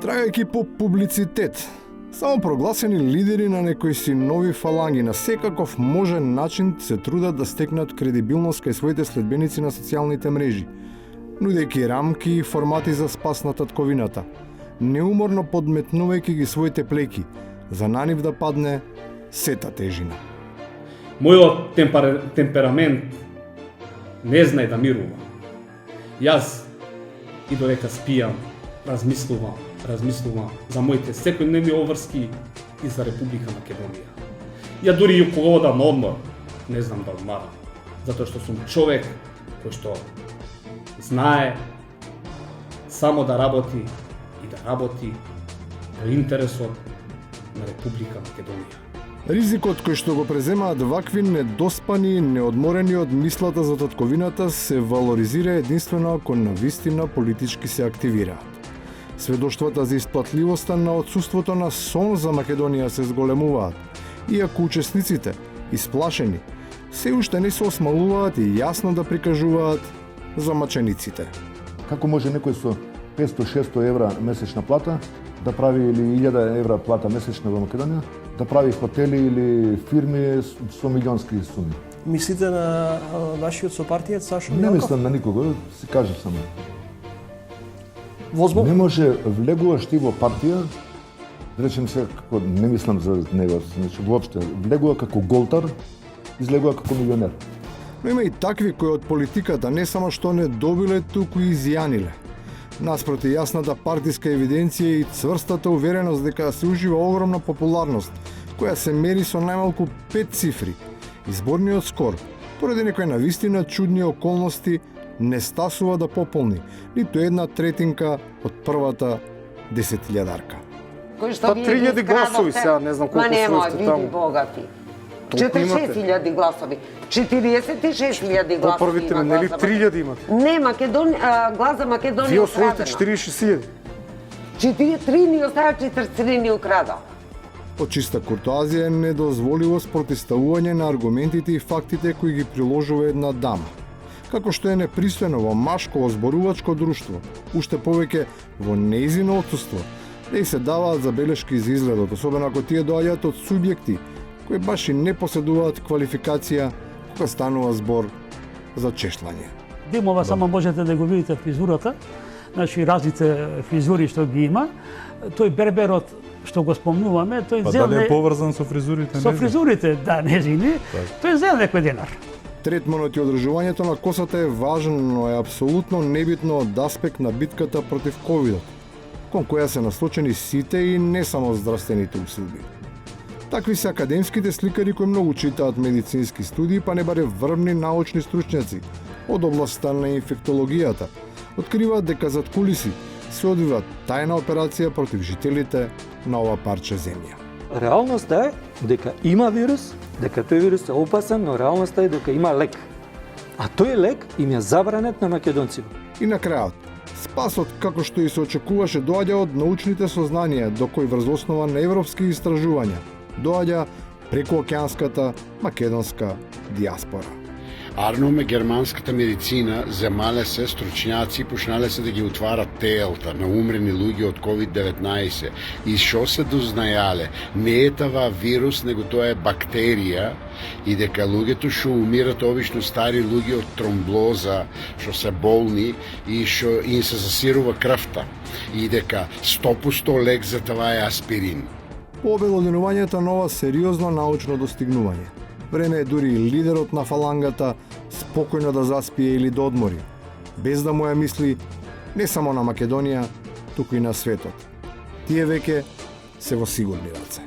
Трагајќи по публицитет, само прогласени лидери на некои си нови фаланги на секаков можен начин се трудат да стекнат кредибилност кај своите следбеници на социјалните мрежи, нудејќи рамки и формати за спас на татковината, неуморно подметнувајќи ги своите плеки, за на нив да падне сета тежина. Мојот темперамент не знае да мирува. Јас и додека спијам, размислувам за моите секојдневни обврски и за Република Македонија. Ја дури и кога одам на одмор, не знам да одмарам, затоа што сум човек кој што знае само да работи и да работи во интересот на Република Македонија. Ризикот кој што го преземаат вакви недоспани и неодморени од мислата за татковината се валоризира единствено ако навистина политички се активираат. Сведоштвата за исплатливоста на отсуството на сон за Македонија се зголемуваат, иако учесниците, исплашени, се уште не се осмалуваат и јасно да прикажуваат за мачениците. Како може некој со 500-600 евра месечна плата да прави или 1000 евра плата месечна во Македонија, да прави хотели или фирми со милионски суми? Мислите на вашиот сопартијец Сашо Милков? Не мислам на никого, си кажеш само. Возможно. Не може влегуваш ти во партија, речем се како не мислам за него, значи воопште влегува како голтар, излегува како милионер. Но има и такви кои од политиката не само што не добиле, туку и изјаниле. Наспроти јасната партиска евиденција и цврстата увереност дека се ужива огромна популарност, која се мери со најмалку 5 цифри, изборниот скор, поради некои навистина чудни околности, не стасува да пополни ниту една третинка од првата 10.000-арка. Кој што ви 3000 гласови сега, не знам колку сте таму. Види богати. 46.000 гласови. 46.000 гласови. По првите, нели 3000 имате? Не, глас за Македонија Вие освоите украдено. 46.000. 3 ни остава, 43 ни украда. Од чиста куртоазија е недозволиво спротиставување на аргументите и фактите кои ги приложува една дама. Како што е непристојно во машко озборувачко друштво, уште повеќе во нејзино отсуство, да и се даваат забелешки за изгледот, особено ако тие доаѓаат од субјекти кои баш и не поседуваат квалификација кога станува збор за чешлање. Димова само можете да го видите фризурата, значи разните фризури што ги има. Тој берберот што го спомнуваме, тој зел дали е поврзан со фризурите? Со фризурите, да, незини. Тој зел некој денар. Третманот и одржувањето на косата е важно, но е апсолутно небитно од аспект на битката против ковидот, кон која се насочени сите и не само здравствените услуги. Такви се академските сликари кои многу читаат медицински студии, па не баре врвни научни стручњаци од областта на инфектологијата, откриваат дека зад кулиси се одвива тајна операција против жителите на ова парче земја. Реалноста е дека има вирус, дека тој вирус е опасен, но реалноста е дека има лек. А тој лек им е забранет на македонците. И на крајот, спасот, како што и се очекуваше, доаѓа од научните сознанија, до кои врз основа на европски истражувања доаѓа преку океанската македонска диаспора. Арнуме германската медицина земале се стручњаци и почнале се да ги утварат телта на умрени луѓе од COVID-19 и што се дознајале, не е това вирус, него тоа е бактерија и дека луѓето што умират обично стари луѓе од тромблоза, што се болни и што им се засирува крвта и дека 100% лек за това е аспирин. По обелоденувањето на ова сериозно научно достигнување, време е дури и лидерот на фалангата спокојно да заспие или да одмори, без да му ја мисли не само на Македонија, туку и на светот. Тие веќе се во сигурни раце.